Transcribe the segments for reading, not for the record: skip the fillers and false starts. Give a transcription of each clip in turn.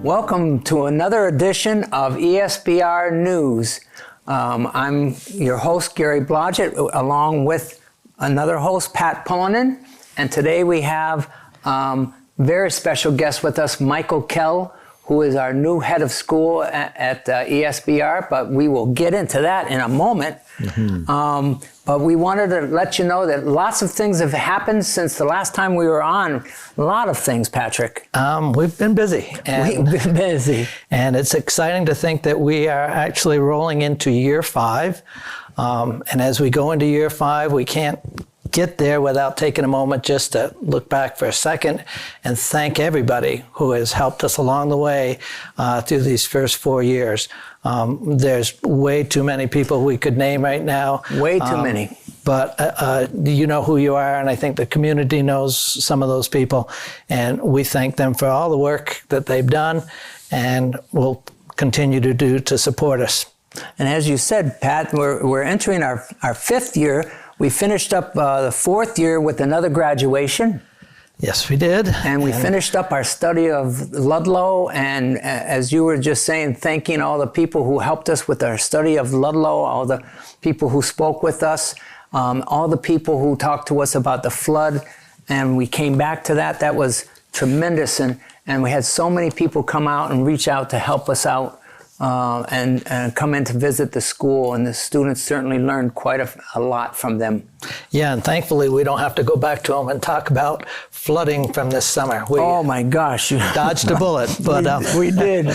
Welcome to another edition of ESBR News. I'm your host, Gary Blodgett, along with another host, Pat Pullinen. And today we have very special guest with us, Michael Kell, who is our new head of school at ESBR, but we will get into that in a moment. Mm-hmm. But we wanted to let you know that lots of things have happened since the last time we were on. A lot of things, Patrick. We've been busy. We've been busy. And it's exciting to think that we are actually rolling into year 5. And as we go into year 5, we can't get there without taking a moment just to look back for a second and thank everybody who has helped us along the way through these first 4 years. There's way too many people we could name right now. Way too many. But you know who you are, and I think the community knows some of those people. And we thank them for all the work that they've done and will continue to do to support us. And as you said, Pat, we're entering our 5th year. We finished up the 4th year with another graduation. Yes, we did. And we finished up our study of Ludlow, and as you were just saying, thanking all the people who helped us with our study of Ludlow, all the people who spoke with us, all the people who talked to us about the flood, and we came back to that. That was tremendous, and we had so many people come out and reach out to help us out. And come in to visit the school, and the students certainly learned quite a lot from them. Yeah, and thankfully we don't have to go back to them and talk about flooding from this summer. Oh my gosh. Dodged a bullet. But we did.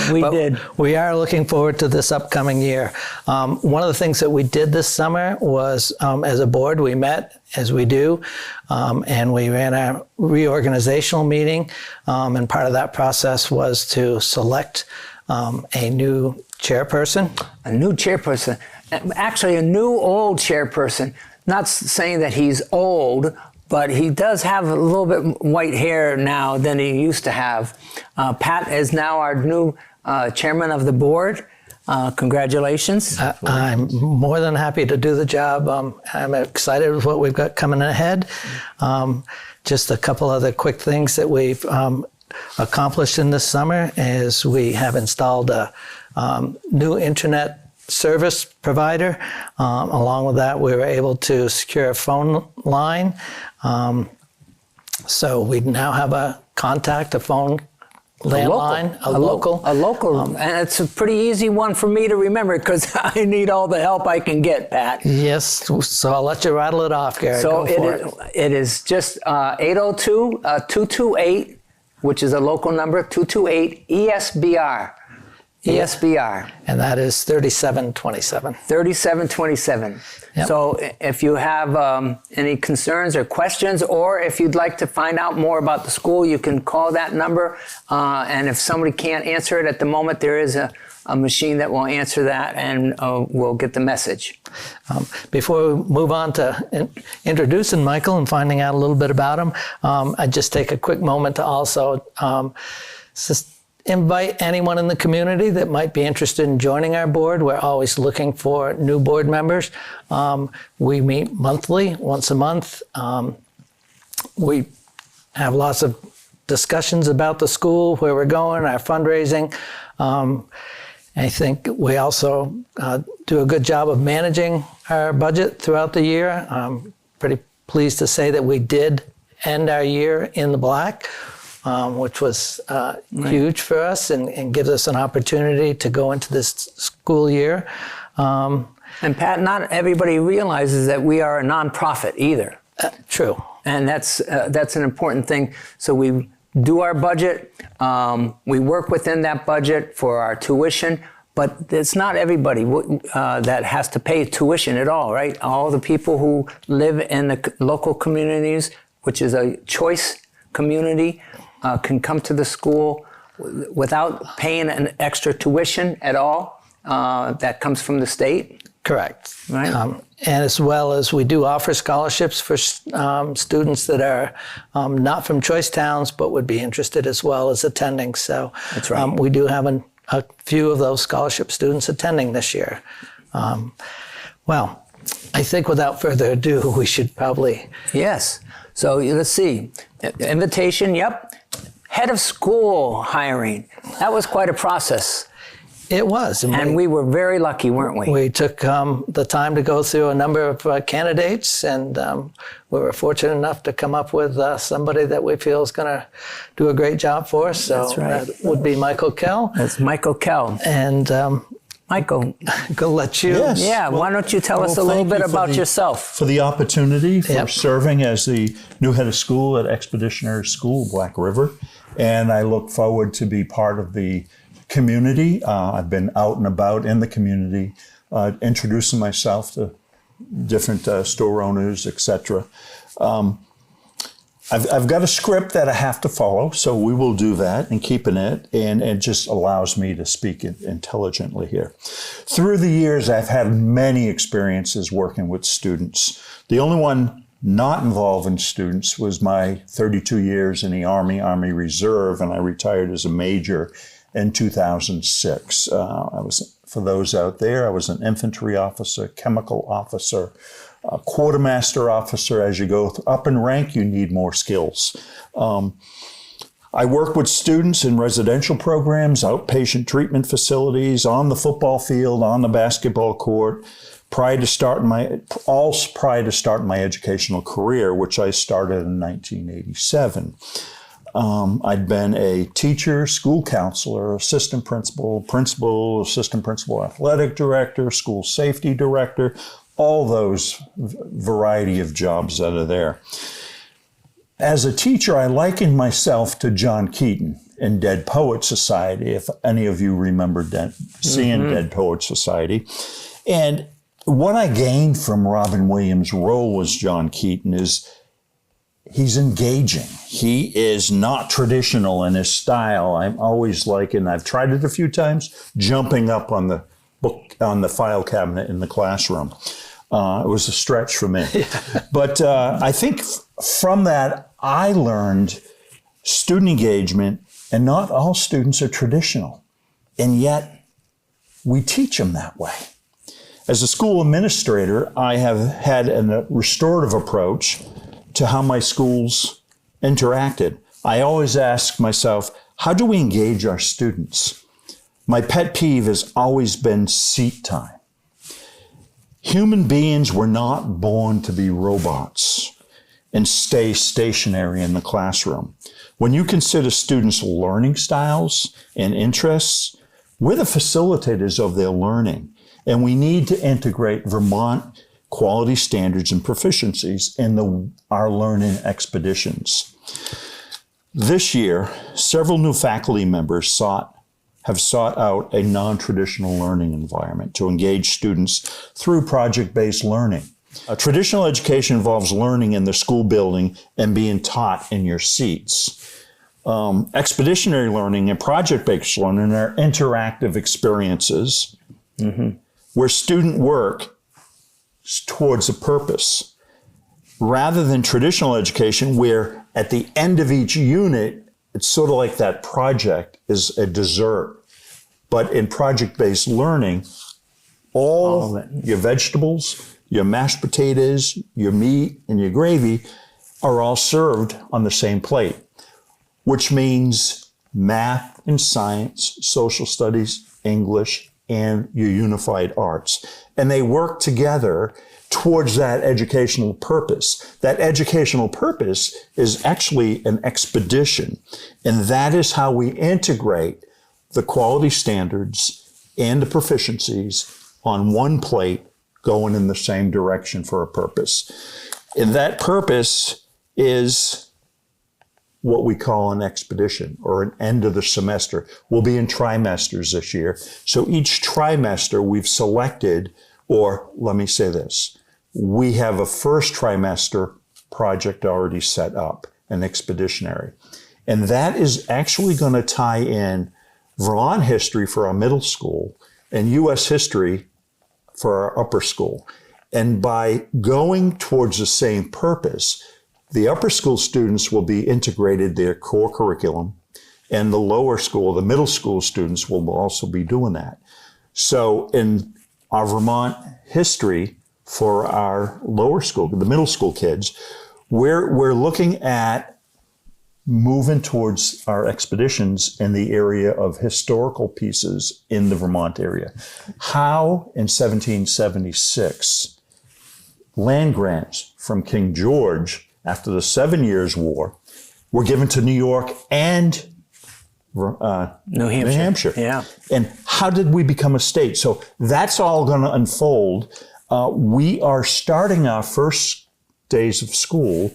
We are looking forward to this upcoming year. One of the things that we did this summer was, as a board, we met, as we do, and we ran a reorganizational meeting, and part of that process was to select a new chairperson. A new chairperson. Actually, a new old chairperson. Not saying that he's old, but he does have a little bit white hair now than he used to have. Pat is now our new chairman of the board. Congratulations. I'm more than happy to do the job. I'm excited with what we've got coming ahead. Just a couple other quick things that we've accomplished in this summer is we have installed a new internet service provider. Along with that, we were able to secure a phone line. So we now have a phone landline, a local. And it's a pretty easy one for me to remember because I need all the help I can get, Pat. Yes, so I'll let you rattle it off, Gary. So it is just 802-228, which is a local number, 228 ESBR. ESBR. And that is 3727. 3727. Yep. So if you have any concerns or questions, or if you'd like to find out more about the school, you can call that number. And if somebody can't answer it at the moment, there is a machine that will answer that, and we'll get the message. Before we move on to introducing Michael and finding out a little bit about him, I'd just take a quick moment to also just invite anyone in the community that might be interested in joining our board. We're always looking for new board members. We meet monthly, once a month. We have lots of discussions about the school, where we're going, our fundraising. I think we also do a good job of managing our budget throughout the year. I'm pretty pleased to say that we did end our year in the black, which was huge for us and gives us an opportunity to go into this school year. And Pat, not everybody realizes that we are a nonprofit either. True. And that's an important thing. So we do our budget. We work within that budget for our tuition, but it's not everybody that has to pay tuition at all, right? All the people who live in the local communities, which is a choice community, can come to the school without paying an extra tuition at all. That comes from the state. Correct. Right. And as well as we do offer scholarships for students that are not from choice towns, but would be interested as well as attending. So that's right. We do have a few of those scholarship students attending this year. Well, I think without further ado, we should probably... Yes. So let's see. Invitation, yep. head of school hiring. That was quite a process. It was. And we were very lucky, weren't we? We took the time to go through a number of candidates, and we were fortunate enough to come up with somebody that we feel is going to do a great job for us. So That's right. that would be Michael Kell. That's Michael Kell. And Michael, I'm going to let you. Yes. yeah, why don't you tell us a little bit about yourself? For the opportunity for Yep. serving as the new head of school at Expeditionary School, Black River. And I look forward to be part of the community. I've been out and about in the community, introducing myself to different store owners, etc. I've got a script that I have to follow, so we will do that and keeping it, and it just allows me to speak intelligently here. Through the years, I've had many experiences working with students. The only one not involving students was my 32 years in the Army Reserve, and I retired as a major in 2006. For those out there, I was an infantry officer, chemical officer, a quartermaster officer. As you go up in rank, you need more skills. I work with students in residential programs, outpatient treatment facilities, on the football field, on the basketball court, prior to starting my educational career, which I started in 1987. I'd been a teacher, school counselor, assistant principal, assistant principal athletic director, school safety director, all those variety of jobs that are there. As a teacher, I likened myself to John Keaton in Dead Poets Society, if any of you remember seeing Dead Poets Society. And what I gained from Robin Williams' role as John Keaton is he's engaging. He is not traditional in his style. I'm always liking, I've tried it a few times, jumping up on the file cabinet in the classroom. It was a stretch for me. But I think from that, I learned student engagement, and not all students are traditional. And yet, we teach them that way. As a school administrator, I have had a restorative approach to how my schools interacted. I always ask myself, how do we engage our students? My pet peeve has always been seat time. Human beings were not born to be robots and stay stationary in the classroom. When you consider students' learning styles and interests, we're the facilitators of their learning, and we need to integrate Vermont quality standards and proficiencies in our learning expeditions. This year, several new faculty members have sought out a non-traditional learning environment to engage students through project-based learning. Traditional education involves learning in the school building and being taught in your seats. Expeditionary learning and project-based learning are interactive experiences where student work towards a purpose, rather than traditional education where at the end of each unit, it's sort of like that project is a dessert. But in project-based learning, all your vegetables, your mashed potatoes, your meat, and your gravy are all served on the same plate, which means math and science, social studies, English, and your unified arts. And they work together towards that educational purpose. That educational purpose is actually an expedition. And that is how we integrate the quality standards and the proficiencies on one plate going in the same direction for a purpose. And that purpose is what we call an expedition or an end of the semester. We'll be in trimesters this year. So each trimester we've selected, or let me say this, we have a first trimester project already set up, an expeditionary. And that is actually going to tie in Vermont history for our middle school and U.S. history for our upper school. And by going towards the same purpose, the upper school students will be integrated their core curriculum, and the lower school, the middle school students will also be doing that. So in our Vermont history for our lower school, the middle school kids, we're looking at moving towards our expeditions in the area of historical pieces in the Vermont area. How in 1776, land grants from King George after the 7 Years' War were given to New York and New Hampshire. Yeah. And how did we become a state? So that's all going to unfold. We are starting our first days of school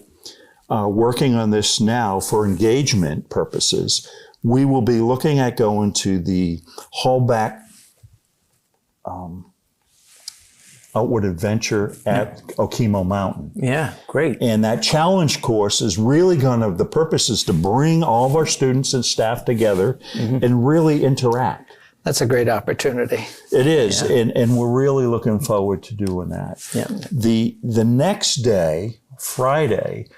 working on this now for engagement purposes. We will be looking at going to the Hallback Outward Adventure at Okemo Mountain. Yeah, great. And that challenge course is really the purpose is to bring all of our students and staff together and really interact. That's a great opportunity. It is, and we're really looking forward to doing that. Yeah. The next day, Friday,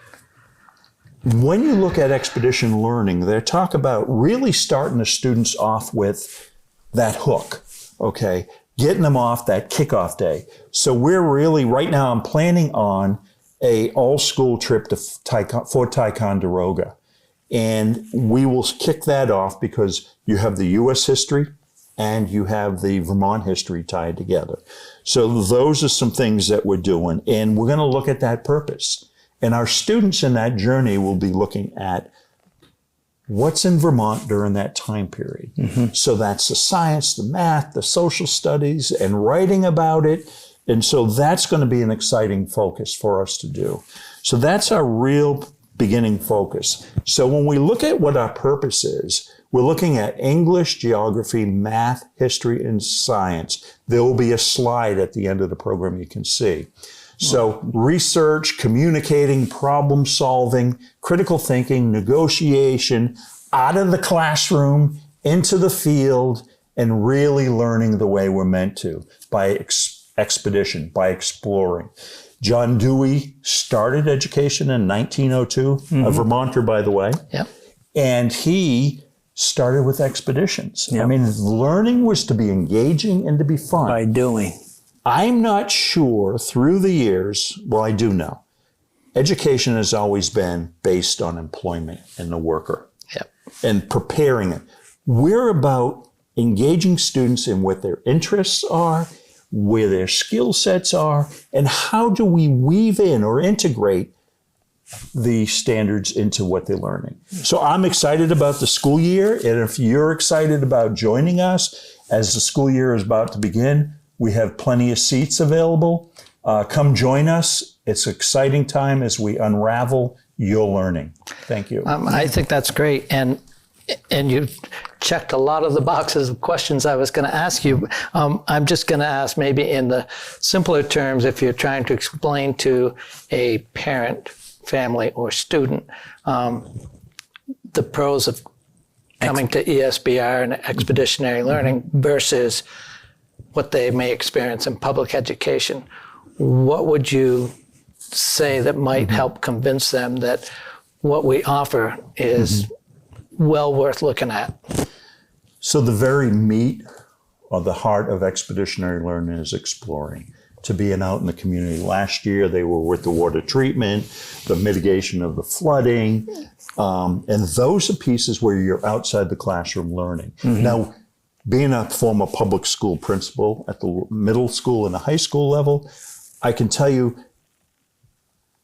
when you look at expedition learning, they talk about really starting the students off with that hook, okay? Getting them off that kickoff day. So we're really, right now I'm planning on a all-school trip to Fort Ticonderoga. And we will kick that off because you have the U.S. history and you have the Vermont history tied together. So those are some things that we're doing. And we're going to look at that purpose. And our students in that journey will be looking at what's in Vermont during that time period. So that's the science, the math, the social studies, and writing about it. And so that's going to be an exciting focus for us to do. So that's our real beginning focus. So when we look at what our purpose is, we're looking at English, geography, math, history, and science. There will be a slide at the end of the program you can see. So research, communicating, problem solving, critical thinking, negotiation, out of the classroom, into the field, and really learning the way we're meant to by expedition, by exploring. John Dewey started education in 1902, a Vermonter, by the way. Yep. And he started with expeditions. Yep. I mean, learning was to be engaging and to be fun. By doing. I'm not sure through the years, well, I do know, education has always been based on employment and the worker and preparing it. We're about engaging students in what their interests are, where their skill sets are, and how do we weave in or integrate the standards into what they're learning. So I'm excited about the school year, and if you're excited about joining us as the school year is about to begin, we have plenty of seats available. Come join us. It's an exciting time as we unravel your learning. Thank you. I think that's great. And you checked a lot of the boxes of questions I was going to ask you. I'm just going to ask maybe in the simpler terms, if you're trying to explain to a parent, family, or student the pros of coming to ESBR and expeditionary learning versus what they may experience in public education, what would you say that might help convince them that what we offer is well worth looking at? So the very meat or the heart of expeditionary learning is exploring, to being out in the community. Last year, they were with the water treatment, the mitigation of the flooding, and those are pieces where you're outside the classroom learning. Now, being a former public school principal at the middle school and the high school level, I can tell you,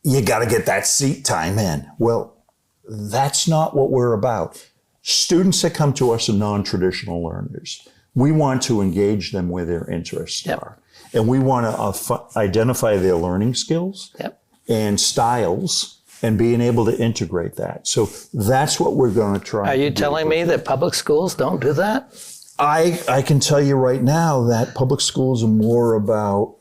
you got to get that seat time in. Well, that's not what we're about. Students that come to us are non-traditional learners. We want to engage them where their interests are. And we want to identify their learning skills and styles and being able to integrate that. So that's what we're going to try. Are you telling me that public schools don't do that? I can tell you right now that public schools are more about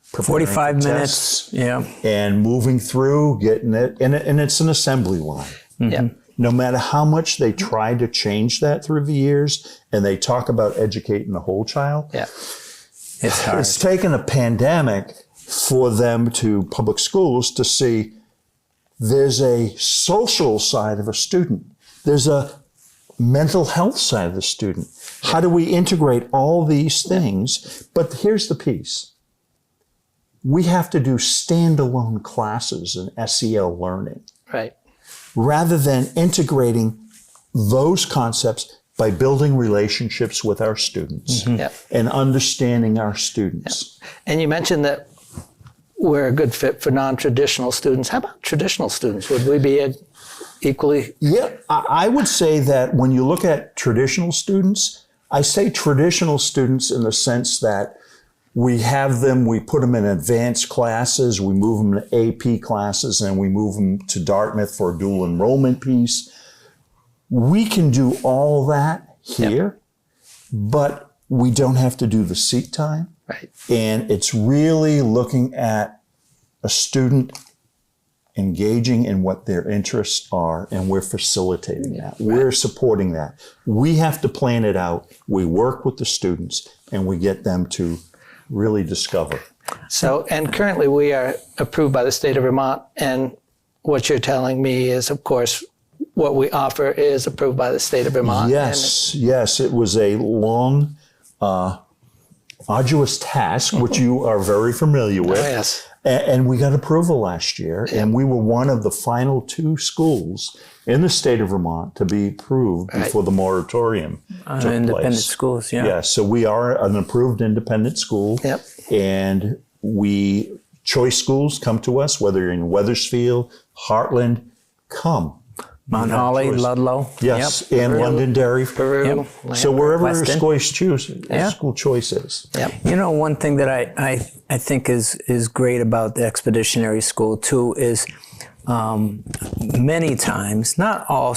45 minutes, and moving through, getting it, and it's an assembly line. No matter how much they try to change that through the years, and they talk about educating the whole child, it's hard. It's taken a pandemic for them to public schools to see there's a social side of a student. There's a mental health side of the student. How do we integrate all these things? But here's the piece. We have to do standalone classes in SEL learning. Right. rather than integrating those concepts by building relationships with our students and understanding our students. And you mentioned that we're a good fit for non-traditional students. How about traditional students? Would we be equally? Yeah, I would say that when you look at traditional students, I say traditional students in the sense that we have them, we put them in advanced classes, we move them to AP classes, and we move them to Dartmouth for a dual enrollment piece. We can do all that here, but we don't have to do the seat time. Right. And it's really looking at a student engaging in what their interests are, and we're facilitating that. Right. We're supporting that. We have to plan it out. We work with the students, and we get them to really discover. So, and currently we are approved by the state of Vermont, and what you're telling me is, of course, what we offer is approved by the state of Vermont. Yes, yes. It was a long, arduous task, which you are very familiar with. Oh, yes. And we got approval last year, and we were one of the final 2 schools in the state of Vermont to be approved before the moratorium took independent place. schools, yeah. Yeah, so we are an approved independent school, and choice schools come to us, whether you're in Wethersfield, Heartland, come. Mount Holly, Ludlow. Yes, and Peru. Londonderry. Peru. So wherever your Weston. school choice is. You know, one thing that I think is great about the Expeditionary School too is many times, not all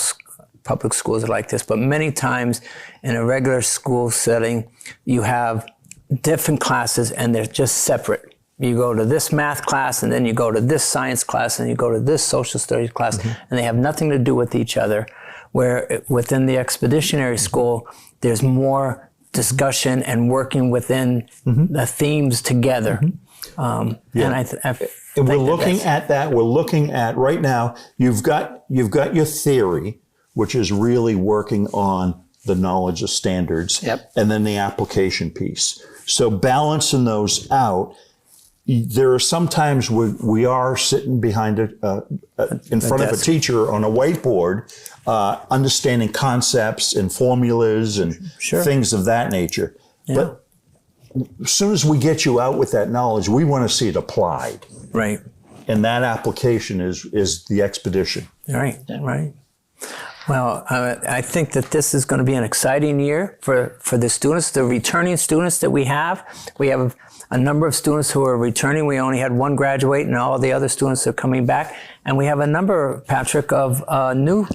public schools are like this, but many times in a regular school setting, you have different classes and they're just separate. You go to this math class, and then you go to this science class, and you go to this social studies class, and they have nothing to do with each other. Where within the Expeditionary School, there's more discussion and working within the themes together. And we're looking at that. We're looking at right now. You've got your theory, which is really working on the knowledge of standards, and then the application piece. So balancing those out. There are some times we are sitting behind in front of a teacher on a whiteboard, understanding concepts and formulas and things of that nature. Yeah. But as soon as we get you out with that knowledge, we want to see it applied. Right. And that application is the expedition. Right. Right. Well, I think that this is going to be an exciting year for the students, the returning students that we have. We have a number of students who are returning. We only had 1 graduate, and all the other students are coming back. And we have a number, Patrick, of new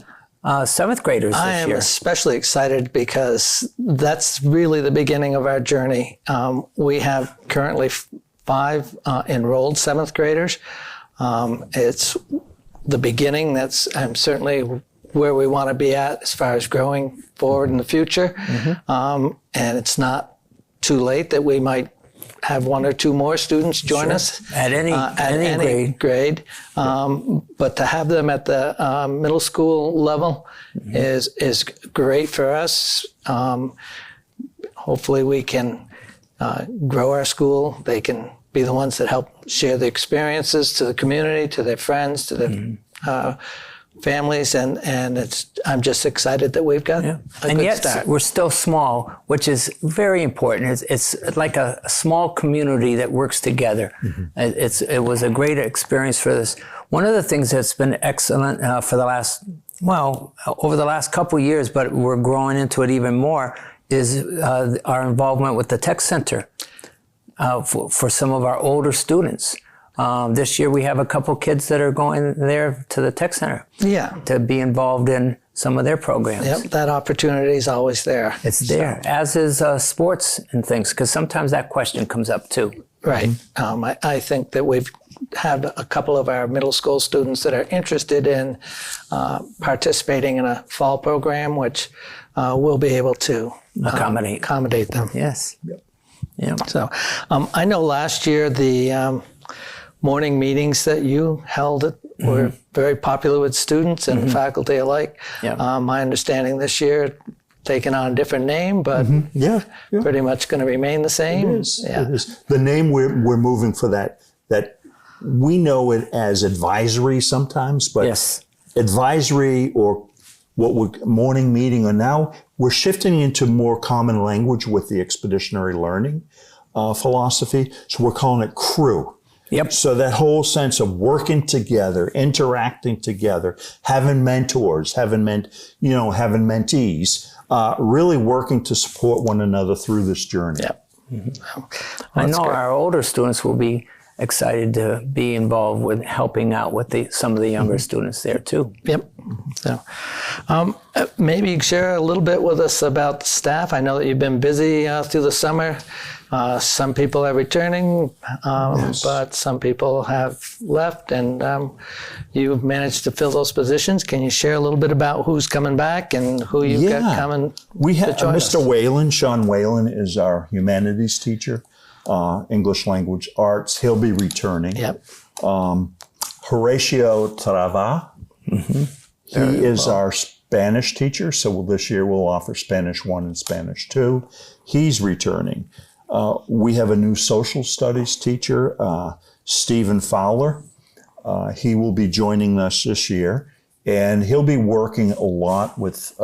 7th graders this year. I am especially excited because that's really the beginning of our journey. We have currently 5 enrolled 7th graders. It's the beginning. That's certainly where we want to be at as far as growing forward in the future. And it's not too late that we might have 1 or 2 more students join us at any grade. But to have them at the middle school level is great for us. Hopefully we can grow our school. They can be the ones that help share the experiences to the community, to their friends, to their families, and I'm just excited that we've got a and good yet start. We're still small, which is very important. It's like a small community that works together. It was a great experience for this. One of the things that's been excellent for over the last couple of years, but we're growing into it even more, is our involvement with the Tech Center for some of our older students. This year we have a couple kids that are going there to the Tech Center to be involved in some of their programs. Yep, that opportunity is always there. It's there, as is sports and things, because sometimes that question comes up too. Right. I think that we've had a couple of our middle school students that are interested in participating in a fall program, which we'll be able to accommodate them. Yes. Yeah. So I know last year the morning meetings that you held were very popular with students and faculty alike. My understanding this year, taking on a different name, but pretty much going to remain the same. It is. The name we're moving for that we know it as advisory sometimes, but advisory or what we're morning meeting, or now we're shifting into more common language with the expeditionary learning philosophy. So we're calling it CREW. Yep. So that whole sense of working together, interacting together, having mentors, having mentees, really working to support one another through this journey. Yep. I know our older students will be excited to be involved with helping out with some of the younger students there too. Yep. So maybe share a little bit with us about the staff. I know that you've been busy through the summer. Some people are returning, Yes. but some people have left, and you've managed to fill those positions. Can you share a little bit about who's coming back and who you've got coming? We have to join Mr. us? Whalen. Sean Whalen is our humanities teacher, English language arts. He'll be returning. Yep. Horatio Trava. He is our Spanish teacher. So this year we'll offer Spanish 1 and Spanish 2. He's returning. We have a new social studies teacher, Stephen Fowler. He will be joining us this year, and he'll be working a lot with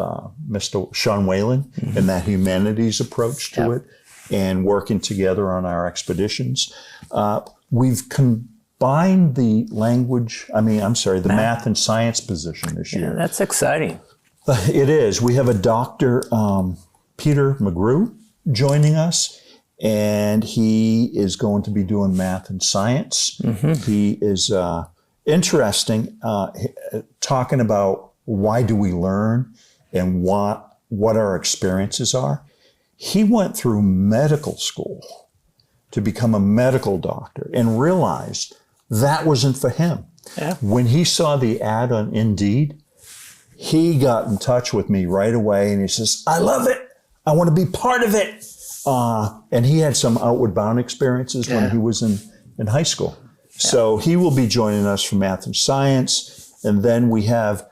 Mr. Sean Whalen and that humanities approach to it, and working together on our expeditions. We've combined the math and science position this year. Yeah, that's exciting. It is. We have a Dr. Peter McGrew joining us, and he is going to be doing math and science. He is interesting, talking about why do we learn and what our experiences are. He went through medical school to become a medical doctor and realized that wasn't for him. Yeah. When he saw the ad on Indeed, he got in touch with me right away, and he says, I love it. I want to be part of it. And he had some outward bound experiences when he was in high school. So he will be joining us for math and science. And then we have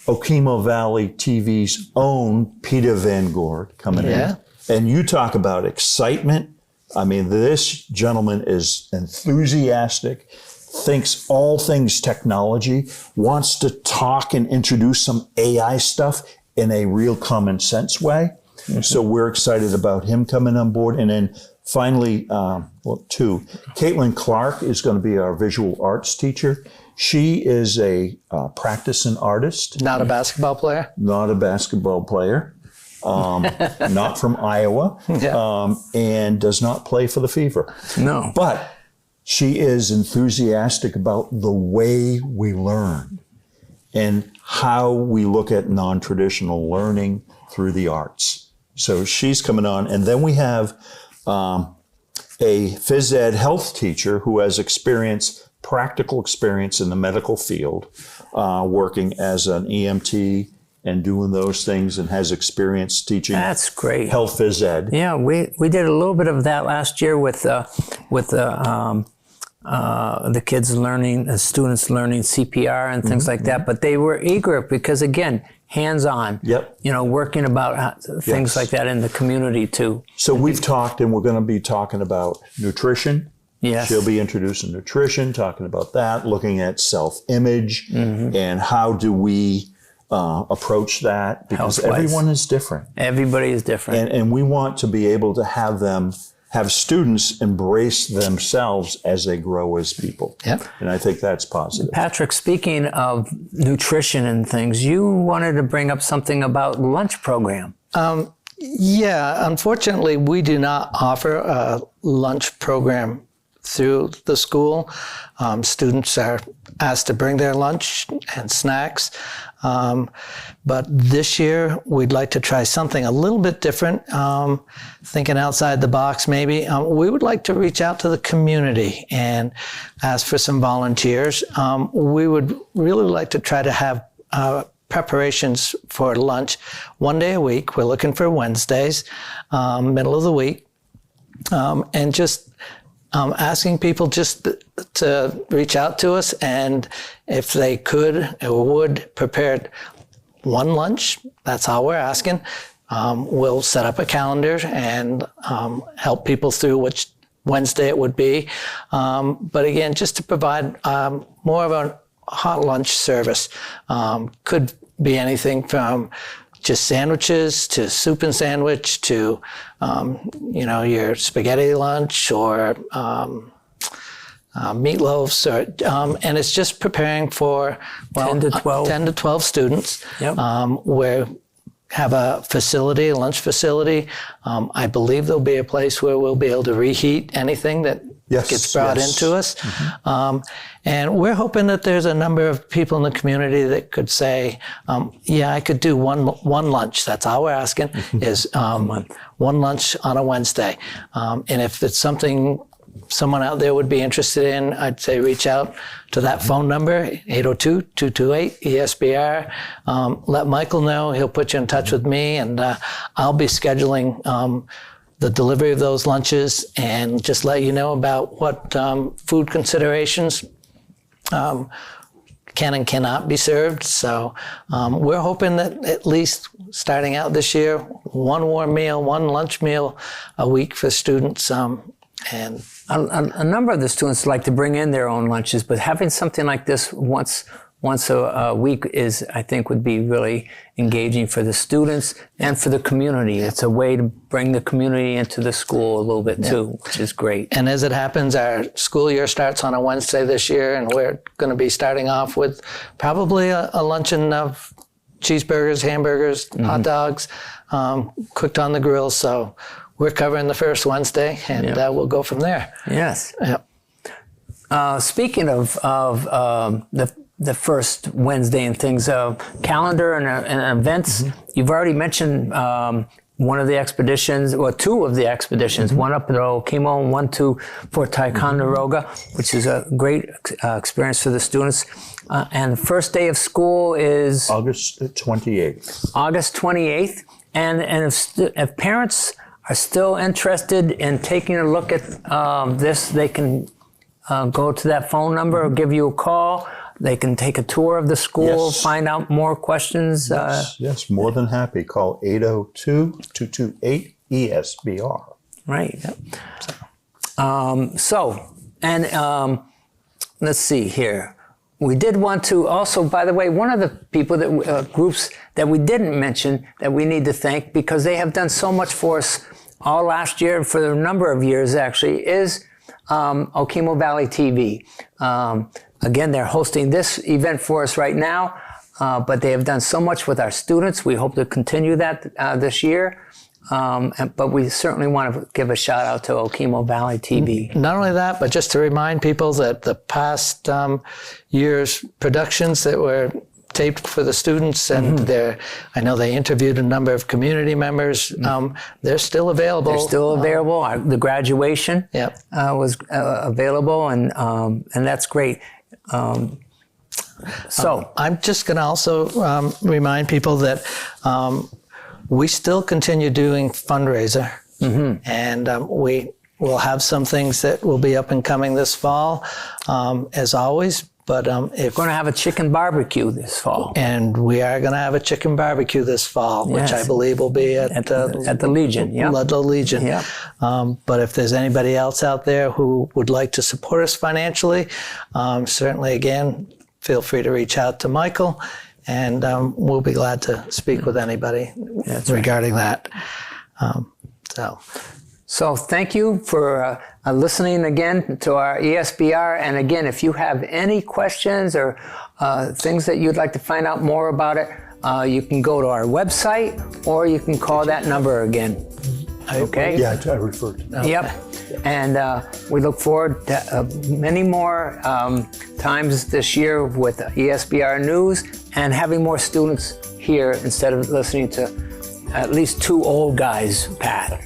Okemo Valley TV's own Peter Van Gord coming in. And you talk about excitement. I mean, this gentleman is enthusiastic, thinks all things technology, wants to talk and introduce some AI stuff in a real common sense way. So we're excited about him coming on board. And then finally, two, Caitlin Clark is going to be our visual arts teacher. She is a practicing artist. Not a basketball player? Not a basketball player. Not from Iowa. And does not play for the Fever. No. But she is enthusiastic about the way we learn and how we look at non-traditional learning through the arts. So she's coming on. And then we have a phys ed health teacher who has practical experience in the medical field, working as an EMT and doing those things, and has experience teaching. That's great. Health phys ed. Yeah, we did a little bit of that last year with the kids learning, the students learning CPR and things like that. But they were eager because, again, hands-on. Yep. Working about things like that in the community too. So we've talked, and we're going to be talking about nutrition. Yes. She'll be introducing nutrition, talking about that, looking at self-image, and how do we approach that, because everyone is different. Everybody is different. And we want to be able to have students embrace themselves as they grow as people. Yep. And I think that's positive. Patrick, speaking of nutrition and things, you wanted to bring up something about lunch program. Yeah, unfortunately, we do not offer a lunch program through the school. Students are asked to bring their lunch and snacks. But this year, we'd like to try something a little bit different, thinking outside the box maybe. We would like to reach out to the community and ask for some volunteers. We would really like to try to have preparations for lunch 1 day a week. We're looking for Wednesdays, middle of the week, and just asking people just to reach out to us, and if they could or would prepare one lunch, that's all we're asking. We'll set up a calendar and help people through which Wednesday it would be. But again, just to provide more of an hot lunch service. Could be anything from just sandwiches to soup and sandwich to, your spaghetti lunch or meatloaves, and it's just preparing for 10 to 12 students. Yep. We have a facility, a lunch facility. I believe there'll be a place where we'll be able to reheat anything that gets brought into us. Mm-hmm. And we're hoping that there's a number of people in the community that could say, I could do one lunch. That's all we're asking is one lunch on a Wednesday. And if it's something someone out there would be interested in, I'd say reach out to that phone number, 802-228-ESBR. Let Michael know. He'll put you in touch with me, and I'll be scheduling the delivery of those lunches and just let you know about what food considerations can and cannot be served. So we're hoping that at least starting out this year, one warm meal, one lunch meal a week for students. And a number of the students like to bring in their own lunches, but having something like this once a week I think would be really engaging for the students and for the community. It's a way to bring the community into the school a little bit too, which is great. And as it happens, our school year starts on a Wednesday this year, and we're going to be starting off with probably a luncheon of cheeseburgers, hamburgers, hot dogs, cooked on the grill. So we're covering the first Wednesday, and we'll go from there. Yes. Yep. Speaking of the first Wednesday and things, calendar and events, you've already mentioned one of the expeditions, or two of the expeditions, one up at Okemo and one to Fort Ticonderoga, which is a great experience for the students. And the first day of school is August 28th. August 28th. And if parents are still interested in taking a look at this, they can go to that phone number or give you a call. They can take a tour of the school, find out more questions. Yes, more than happy. Call 802-228-ESBR. Right. Yep. Let's see here. We did want to also, by the way, one of the people groups that we didn't mention that we need to thank, because they have done so much for us all last year, for a number of years actually, is Okemo Valley TV. Again, they're hosting this event for us right now, but they have done so much with our students. We hope to continue that this year. But we certainly want to give a shout out to Okemo Valley TV. Not only that, but just to remind people that the past year's productions that were taped for the students, and I know they interviewed a number of community members. They're still available. They're still available. The graduation was available, and that's great. I'm just going to also remind people that we still continue doing fundraiser, and we will have some things that will be up and coming this fall, as always. But if we're going to have a chicken barbecue this fall, and we are going to have a chicken barbecue this fall, which I believe will be at the Legion. Ludlow Legion. Yeah. But if there's anybody else out there who would like to support us financially, certainly again, feel free to reach out to Michael, and we'll be glad to speak with anybody regarding that. So thank you for listening again to our ESBR. And again, if you have any questions or things that you'd like to find out more about it, you can go to our website, or you can call that number again. Okay? Yeah, I referred to that. Yep. And we look forward to many more times this year with ESBR News, and having more students here instead of listening to at least two old guys, Pat.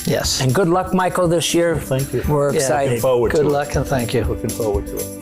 Yes. And good luck, Michael, this year. Thank you. We're excited. Looking forward to it. Good luck, and thank you. Looking forward to it.